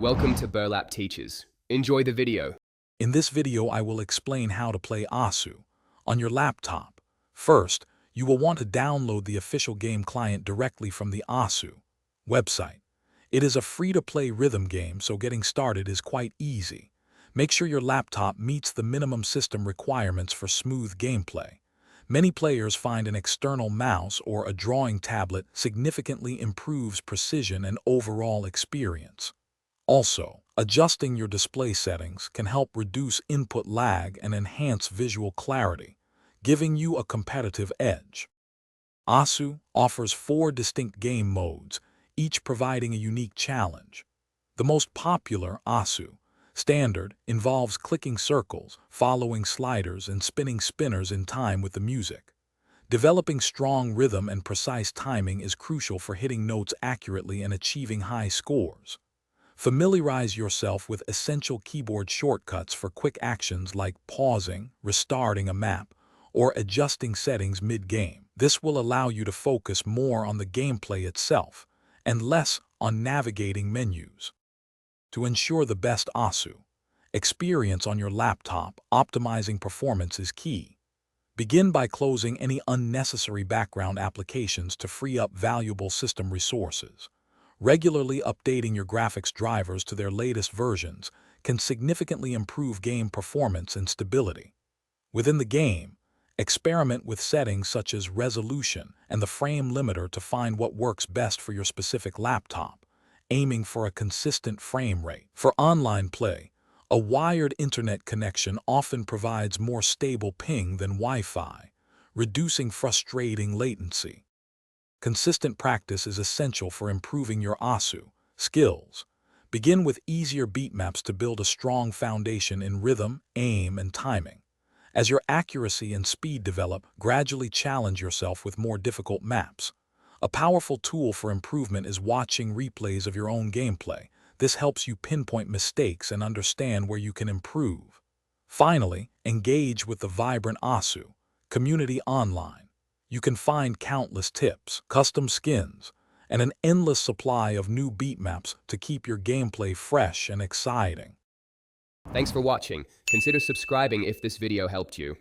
Welcome to Burlap Teachers. Enjoy the video. In this video, I will explain how to play Asu on your laptop. First, you will want to download the official game client directly from the Asu website. It is a free-to-play rhythm game, so getting started is quite easy. Make sure your laptop meets the minimum system requirements for smooth gameplay. Many players find an external mouse or a drawing tablet significantly improves precision and overall experience. Also, adjusting your display settings can help reduce input lag and enhance visual clarity, giving you a competitive edge. Asu offers 4 distinct game modes, each providing a unique challenge. The most popular, Asu Standard, involves clicking circles, following sliders, and spinning spinners in time with the music. Developing strong rhythm and precise timing is crucial for hitting notes accurately and achieving high scores. Familiarize yourself with essential keyboard shortcuts for quick actions like pausing, restarting a map, or adjusting settings mid-game. This will allow you to focus more on the gameplay itself and less on navigating menus. To ensure the best Asu experience on your laptop, optimizing performance is key. Begin by closing any unnecessary background applications to free up valuable system resources. Regularly updating your graphics drivers to their latest versions can significantly improve game performance and stability. Within the game, experiment with settings such as resolution and the frame limiter to find what works best for your specific laptop, aiming for a consistent frame rate. For online play, a wired internet connection often provides more stable ping than Wi-Fi, reducing frustrating latency. Consistent practice is essential for improving your Asu skills. Begin with easier beat maps to build a strong foundation in rhythm, aim, and timing. As your accuracy and speed develop, gradually challenge yourself with more difficult maps. A powerful tool for improvement is watching replays of your own gameplay. This helps you pinpoint mistakes and understand where you can improve. Finally, engage with the vibrant Asu community online. You can find countless tips, custom skins, and an endless supply of new beat maps to keep your gameplay fresh and exciting. Thanks for watching. Consider subscribing if this video helped you.